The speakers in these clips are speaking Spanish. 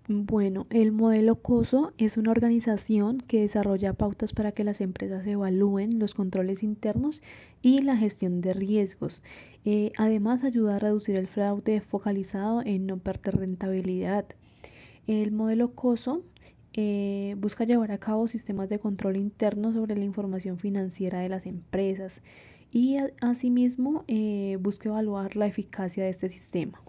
Bueno, el modelo COSO es una organización que desarrolla pautas para que las empresas evalúen los controles internos y la gestión de riesgos. Además, ayuda a reducir el fraude focalizado en no perder rentabilidad. El modelo COSO busca llevar a cabo sistemas de control interno sobre la información financiera de las empresas y asimismo busca evaluar la eficacia de este sistema.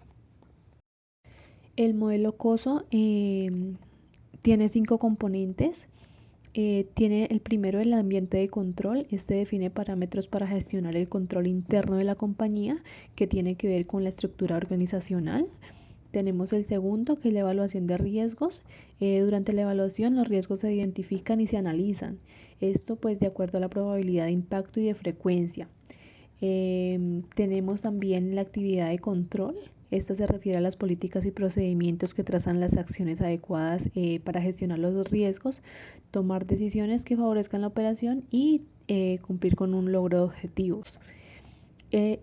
El modelo COSO tiene 5 componentes. Tiene el primero, el ambiente de control. Este define parámetros para gestionar el control interno de la compañía, que tiene que ver con la estructura organizacional. Tenemos el segundo, que es la evaluación de riesgos. Durante la evaluación los riesgos se identifican y se analizan. Esto pues de acuerdo a la probabilidad de impacto y de frecuencia. Tenemos también la actividad de control. Esta se refiere a las políticas y procedimientos que trazan las acciones adecuadas para gestionar los riesgos, tomar decisiones que favorezcan la operación y cumplir con un logro de objetivos.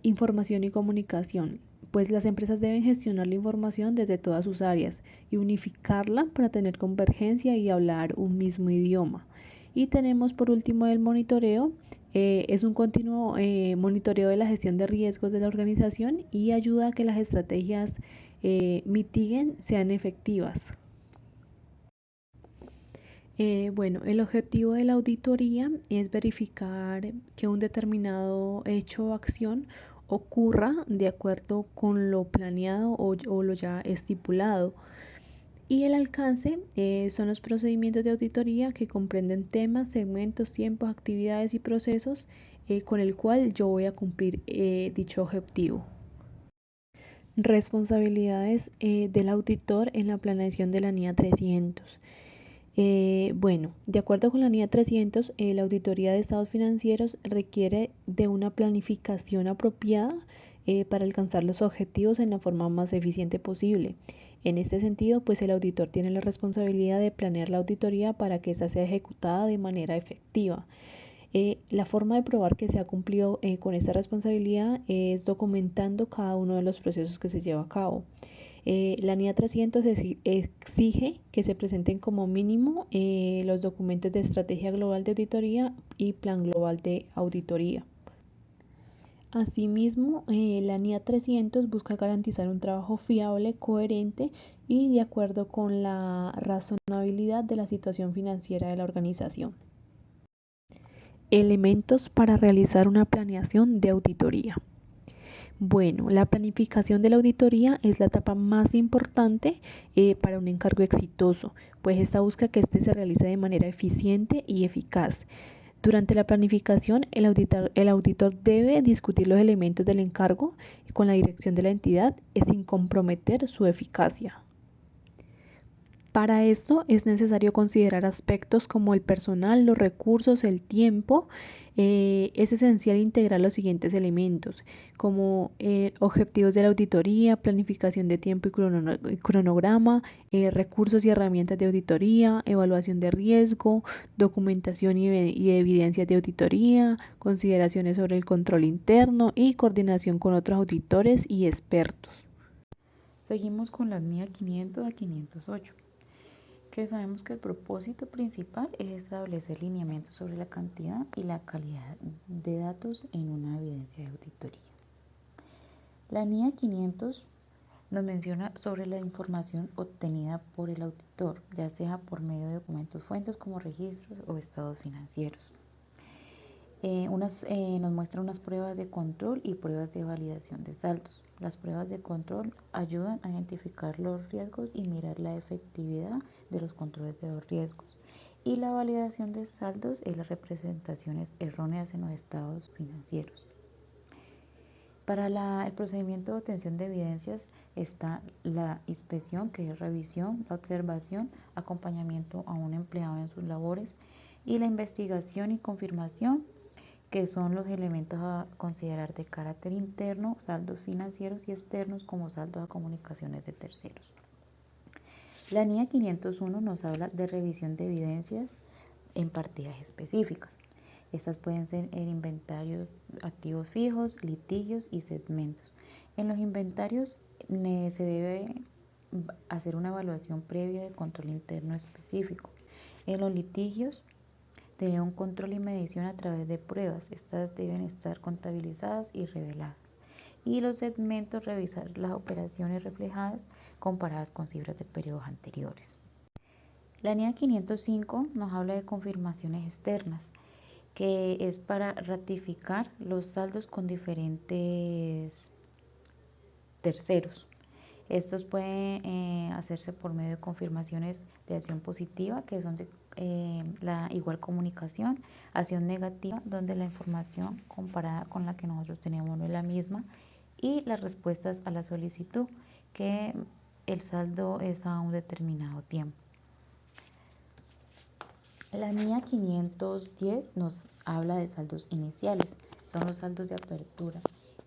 Información y comunicación. Pues las empresas deben gestionar la información desde todas sus áreas y unificarla para tener convergencia y hablar un mismo idioma. Y tenemos por último el monitoreo. Es un continuo monitoreo de la gestión de riesgos de la organización y ayuda a que las estrategias mitiguen, sean efectivas. Bueno, el objetivo de la auditoría es verificar que un determinado hecho o acción ocurra de acuerdo con lo planeado o lo ya estipulado. Y el alcance son los procedimientos de auditoría que comprenden temas, segmentos, tiempos, actividades y procesos con el cual yo voy a cumplir dicho objetivo. Responsabilidades del auditor en la planeación de la NIA 300. Bueno, de acuerdo con la NIA 300, la auditoría de estados financieros requiere de una planificación apropiada para alcanzar los objetivos en la forma más eficiente posible. En este sentido, pues el auditor tiene la responsabilidad de planear la auditoría para que ésta sea ejecutada de manera efectiva. La forma de probar que se ha cumplido con esta responsabilidad es documentando cada uno de los procesos que se lleva a cabo. La NIA 300 exige que se presenten como mínimo los documentos de estrategia global de auditoría y plan global de auditoría. Asimismo, la NIA 300 busca garantizar un trabajo fiable, coherente y de acuerdo con la razonabilidad de la situación financiera de la organización. Elementos para realizar una planeación de auditoría. Bueno, la planificación de la auditoría es la etapa más importante para un encargo exitoso, pues esta busca que éste se realice de manera eficiente y eficaz. Durante la planificación, el auditor debe discutir los elementos del encargo con la dirección de la entidad sin comprometer su eficacia. Para esto es necesario considerar aspectos como el personal, los recursos, el tiempo. Es esencial integrar los siguientes elementos, como objetivos de la auditoría, planificación de tiempo y cronograma, recursos y herramientas de auditoría, evaluación de riesgo, documentación y evidencias de auditoría, consideraciones sobre el control interno y coordinación con otros auditores y expertos. Seguimos con las NIA 500 a 508. Que sabemos que el propósito principal es establecer lineamientos sobre la cantidad y la calidad de datos en una evidencia de auditoría. La NIA 500 nos menciona sobre la información obtenida por el auditor, ya sea por medio de documentos fuentes como registros o estados financieros. Nos muestra unas pruebas de control y pruebas de validación de saldos. Las pruebas de control ayudan a identificar los riesgos y mirar la efectividad de los controles de los riesgos. Y la validación de saldos es las representaciones erróneas en los estados financieros. Para el procedimiento de obtención de evidencias está la inspección, que es revisión, la observación, acompañamiento a un empleado en sus labores, y la investigación y confirmación, que son los elementos a considerar de carácter interno, saldos financieros y externos como saldos a comunicaciones de terceros. La NIA 501 nos habla de revisión de evidencias en partidas específicas. Estas pueden ser el inventario, activos fijos, litigios y segmentos. En los inventarios se debe hacer una evaluación previa de control interno específico. En los litigios, tener un control y medición a través de pruebas. Estas deben estar contabilizadas y reveladas. Y los segmentos, revisar las operaciones reflejadas comparadas con cifras de periodos anteriores. La NIA 505 nos habla de confirmaciones externas, que es para ratificar los saldos con diferentes terceros. Estos pueden hacerse por medio de confirmaciones de acción positiva, que son de la igual comunicación, acción negativa, donde la información comparada con la que nosotros teníamos no es la misma, y las respuestas a la solicitud, que el saldo es a un determinado tiempo. La NIA 510 nos habla de saldos iniciales, son los saldos de apertura,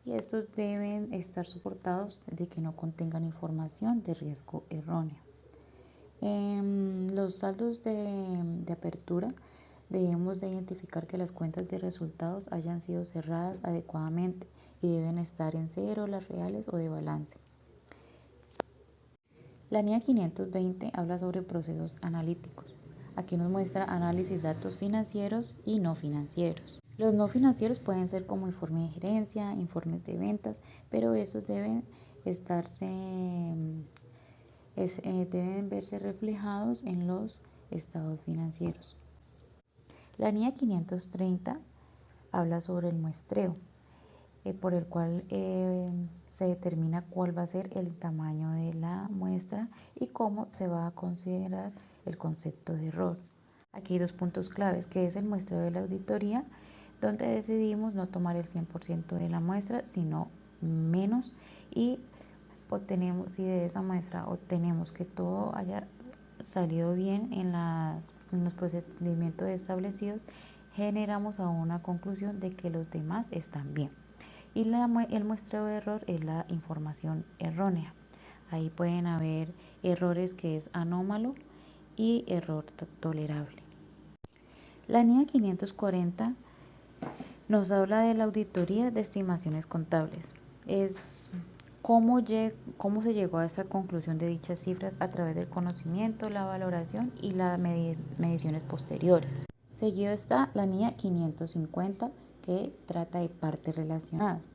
y estos deben estar soportados de que no contengan información de riesgo errónea. Los saldos de apertura debemos de identificar que las cuentas de resultados hayan sido cerradas adecuadamente y deben estar en cero las reales o de balance. La NIA 520 habla sobre procesos analíticos. Aquí nos muestra análisis de datos financieros y no financieros. Los no financieros pueden ser como informe de gerencia, informes de ventas, pero esos deben verse reflejados en los estados financieros. La NIA 530 habla sobre el muestreo, por el cual se determina cuál va a ser el tamaño de la muestra y cómo se va a considerar el concepto de error. Aquí hay dos puntos claves, que es el muestreo de la auditoría, donde decidimos no tomar el 100% de la muestra, sino menos, y si de esa muestra obtenemos que todo haya salido bien en los procedimientos establecidos, generamos a una conclusión de que los demás están bien. Y el muestreo de error es la información errónea. Ahí pueden haber errores que es anómalo y error tolerable. La NIA 540 nos habla de la auditoría de estimaciones contables. Es cómo se llegó a esa conclusión de dichas cifras a través del conocimiento, la valoración y las mediciones posteriores. Seguido está la NIA 550, que trata de partes relacionadas.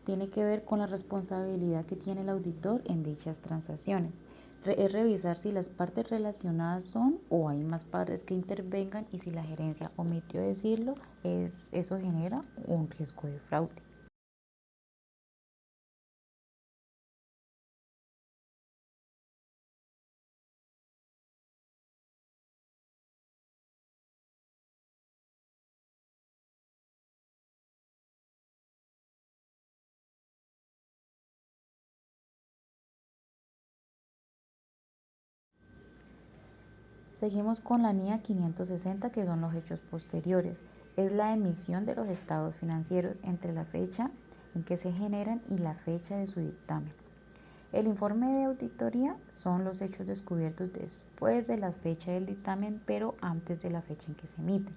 Tiene que ver con la responsabilidad que tiene el auditor en dichas transacciones. Es revisar si las partes relacionadas son o hay más partes que intervengan, y si la gerencia omitió decirlo, eso genera un riesgo de fraude. Seguimos con la NIA 560, que son los hechos posteriores. Es la emisión de los estados financieros entre la fecha en que se generan y la fecha de su dictamen. El informe de auditoría son los hechos descubiertos después de la fecha del dictamen, pero antes de la fecha en que se emiten.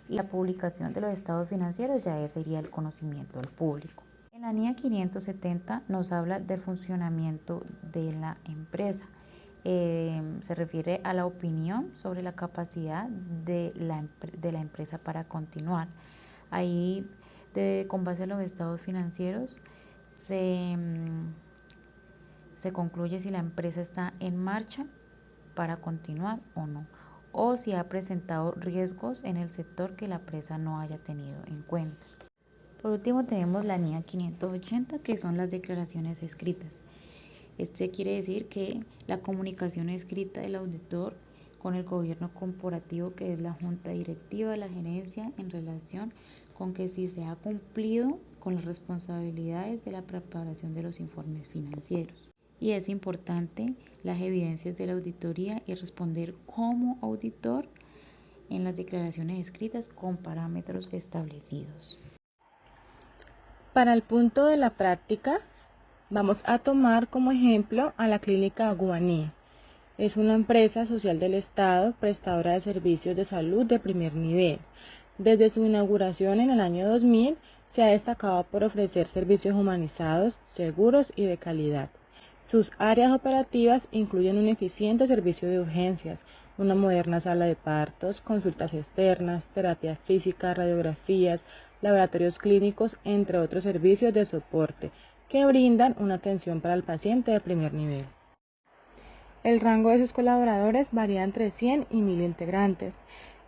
Y la publicación de los estados financieros ya sería el conocimiento del público. En la NIA 570 nos habla del funcionamiento de la empresa. Se refiere a la opinión sobre la capacidad de la empresa para continuar. Ahí, con base a los estados financieros, se concluye si la empresa está en marcha para continuar o no, o si ha presentado riesgos en el sector que la empresa no haya tenido en cuenta. Por último, tenemos la NIA 580, que son las declaraciones escritas. Este quiere decir que la comunicación escrita del auditor con el gobierno corporativo, que es la junta directiva de la gerencia, en relación con que si se ha cumplido con las responsabilidades de la preparación de los informes financieros. Y es importante las evidencias de la auditoría y responder como auditor en las declaraciones escritas con parámetros establecidos. Para el punto de la práctica, vamos a tomar como ejemplo a la Clínica Guaní. Es una empresa social del Estado, prestadora de servicios de salud de primer nivel. Desde su inauguración en el año 2000, se ha destacado por ofrecer servicios humanizados, seguros y de calidad. Sus áreas operativas incluyen un eficiente servicio de urgencias, una moderna sala de partos, consultas externas, terapia física, radiografías, laboratorios clínicos, entre otros servicios de soporte que brindan una atención para el paciente de primer nivel. El rango de sus colaboradores varía entre 100 y 1000 integrantes.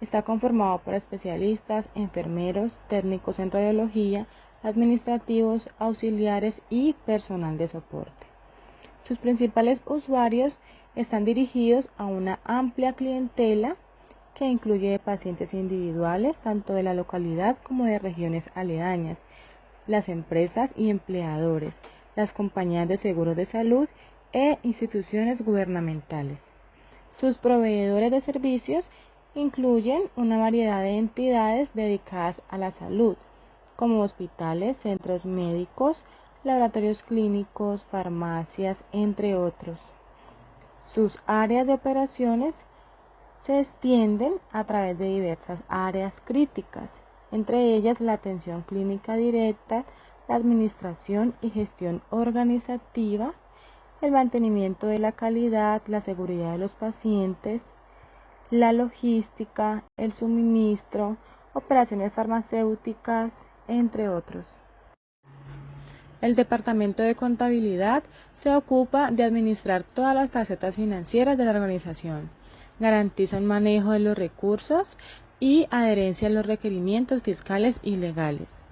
Está conformado por especialistas, enfermeros, técnicos en radiología, administrativos, auxiliares y personal de soporte. Sus principales usuarios están dirigidos a una amplia clientela que incluye pacientes individuales, tanto de la localidad como de regiones aledañas, las empresas y empleadores, las compañías de seguros de salud e instituciones gubernamentales. Sus proveedores de servicios incluyen una variedad de entidades dedicadas a la salud, como hospitales, centros médicos, laboratorios clínicos, farmacias, entre otros. Sus áreas de operaciones se extienden a través de diversas áreas críticas, entre ellas la atención clínica directa, la administración y gestión organizativa, el mantenimiento de la calidad, la seguridad de los pacientes, la logística, el suministro, operaciones farmacéuticas, entre otros. El departamento de contabilidad se ocupa de administrar todas las facetas financieras de la organización. Garantiza el manejo de los recursos y adherencia a los requerimientos fiscales y legales.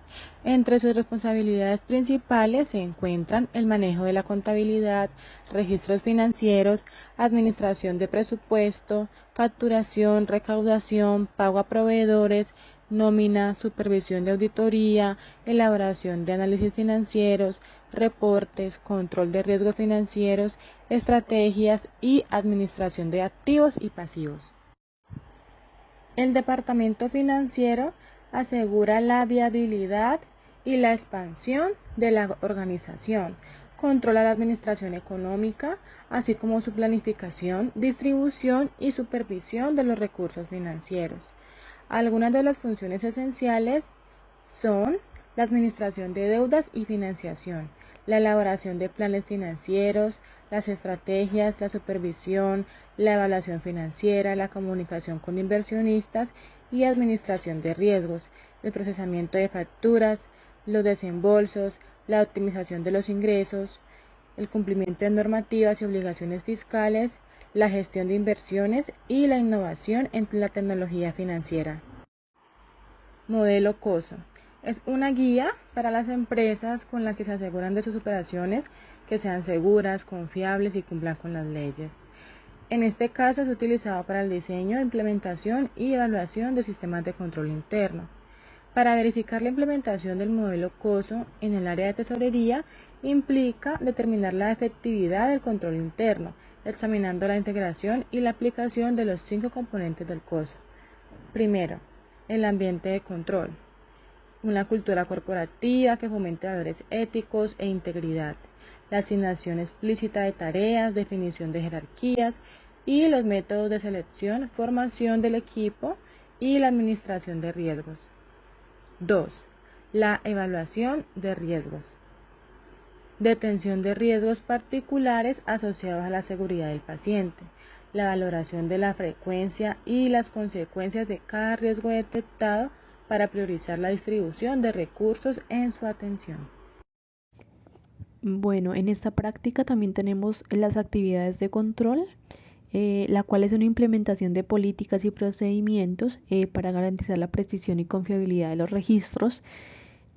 Entre sus responsabilidades principales se encuentran el manejo de la contabilidad, registros financieros, administración de presupuesto, facturación, recaudación, pago a proveedores, nómina, supervisión de auditoría, elaboración de análisis financieros, reportes, control de riesgos financieros, estrategias y administración de activos y pasivos. El departamento financiero asegura la viabilidad y la expansión de la organización, controla la administración económica, así como su planificación, distribución y supervisión de los recursos financieros. Algunas de las funciones esenciales son la administración de deudas y financiación, la elaboración de planes financieros, las estrategias, la supervisión, la evaluación financiera, la comunicación con inversionistas y administración de riesgos, el procesamiento de facturas, los desembolsos, la optimización de los ingresos, el cumplimiento de normativas y obligaciones fiscales, la gestión de inversiones y la innovación en la tecnología financiera. Modelo COSO. Es una guía para las empresas con la que se aseguran de sus operaciones que sean seguras, confiables y cumplan con las leyes. En este caso es utilizado para el diseño, implementación y evaluación de sistemas de control interno. Para verificar la implementación del modelo COSO en el área de tesorería implica determinar la efectividad del control interno, examinando la integración y la aplicación de los 5 componentes del COSO. Primero, el ambiente de control. Una cultura corporativa que fomente valores éticos e integridad. La asignación explícita de tareas, definición de jerarquías y los métodos de selección, formación del equipo y la administración de riesgos. 2. La evaluación de riesgos. Detención de riesgos particulares asociados a la seguridad del paciente. La valoración de la frecuencia y las consecuencias de cada riesgo detectado para priorizar la distribución de recursos en su atención. Bueno, en esta práctica también tenemos las actividades de control, la cual es una implementación de políticas y procedimientos para garantizar la precisión y confiabilidad de los registros.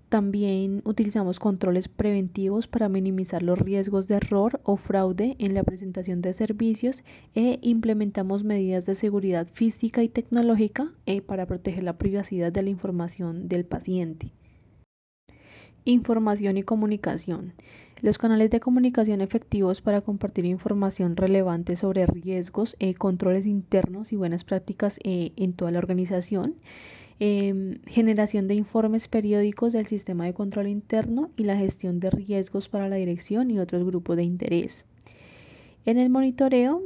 También utilizamos controles preventivos para minimizar los riesgos de error o fraude en la presentación de servicios e implementamos medidas de seguridad física y tecnológica para proteger la privacidad de la información del paciente. Información y comunicación. Los canales de comunicación efectivos para compartir información relevante sobre riesgos, controles internos y buenas prácticas en toda la organización. Generación de informes periódicos del sistema de control interno y la gestión de riesgos para la dirección y otros grupos de interés. En el monitoreo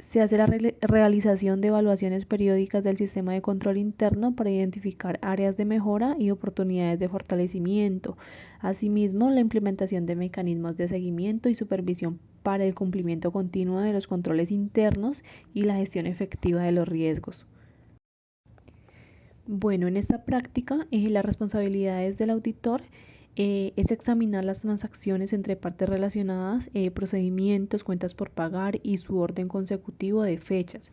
Se hace la realización de evaluaciones periódicas del sistema de control interno para identificar áreas de mejora y oportunidades de fortalecimiento. Asimismo, la implementación de mecanismos de seguimiento y supervisión para el cumplimiento continuo de los controles internos y la gestión efectiva de los riesgos. Bueno, en esta práctica, las responsabilidades del auditor es examinar las transacciones entre partes relacionadas, procedimientos, cuentas por pagar y su orden consecutivo de fechas.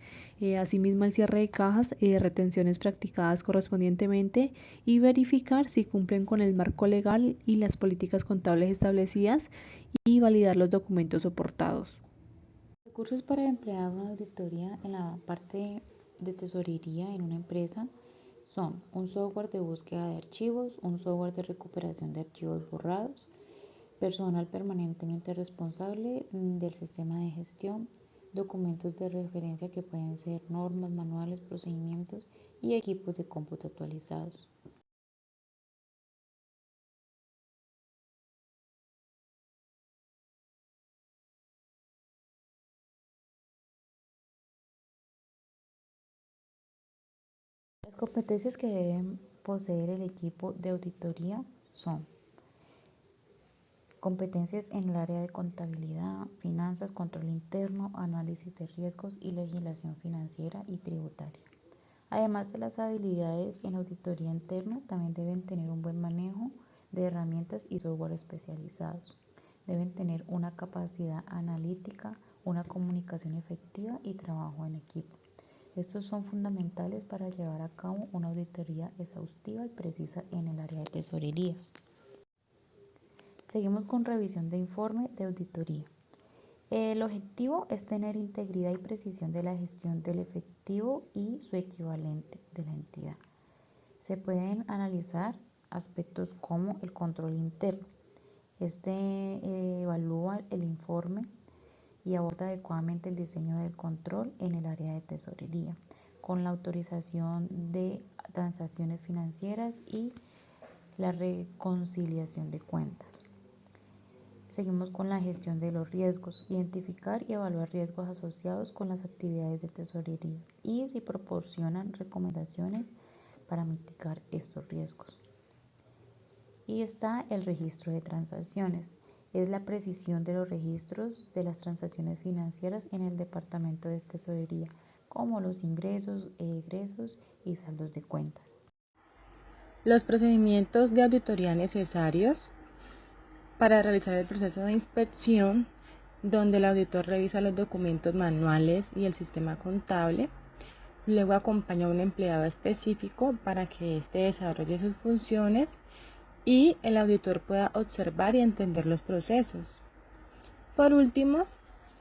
Asimismo, el cierre de cajas, retenciones practicadas correspondientemente y verificar si cumplen con el marco legal y las políticas contables establecidas y validar los documentos soportados. Recursos para emplear una auditoría en la parte de tesorería en una empresa son un software de búsqueda de archivos, un software de recuperación de archivos borrados, personal permanentemente responsable del sistema de gestión, documentos de referencia que pueden ser normas, manuales, procedimientos y equipos de cómputo actualizados. Las competencias que deben poseer el equipo de auditoría son competencias en el área de contabilidad, finanzas, control interno, análisis de riesgos y legislación financiera y tributaria. Además de las habilidades en auditoría interna, también deben tener un buen manejo de herramientas y software especializados. Deben tener una capacidad analítica, una comunicación efectiva y trabajo en equipo. Estos son fundamentales para llevar a cabo una auditoría exhaustiva y precisa en el área de tesorería. Seguimos con revisión de informe de auditoría. El objetivo es tener integridad y precisión de la gestión del efectivo y su equivalente de la entidad. Se pueden analizar aspectos como el control interno. Evalúa el informe y aborda adecuadamente el diseño del control en el área de tesorería, con la autorización de transacciones financieras y la reconciliación de cuentas. Seguimos con la gestión de los riesgos, identificar y evaluar riesgos asociados con las actividades de tesorería y si proporcionan recomendaciones para mitigar estos riesgos. Y está el registro de transacciones. Es la precisión de los registros de las transacciones financieras en el departamento de tesorería, como los ingresos, egresos y saldos de cuentas. Los procedimientos de auditoría necesarios para realizar el proceso de inspección, donde el auditor revisa los documentos manuales y el sistema contable. Luego acompaña a un empleado específico para que éste desarrolle sus funciones y el auditor pueda observar y entender los procesos. Por último,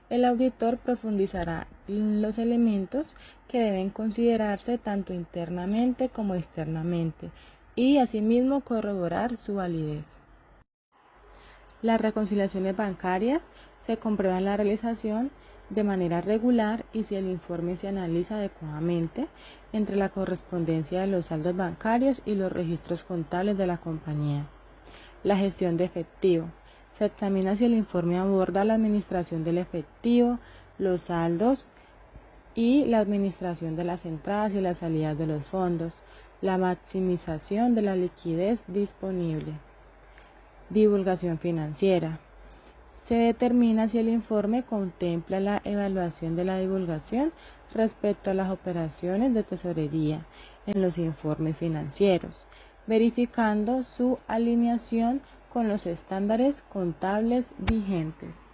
el auditor profundizará en los elementos que deben considerarse tanto internamente como externamente y asimismo corroborar su validez. Las reconciliaciones bancarias se comprueban la realización de manera regular y si el informe se analiza adecuadamente entre la correspondencia de los saldos bancarios y los registros contables de la compañía. La gestión de efectivo. Se examina si el informe aborda la administración del efectivo, los saldos y la administración de las entradas y las salidas de los fondos, la maximización de la liquidez disponible. Divulgación financiera. Se determina si el informe contempla la evaluación de la divulgación respecto a las operaciones de tesorería en los informes financieros, verificando su alineación con los estándares contables vigentes.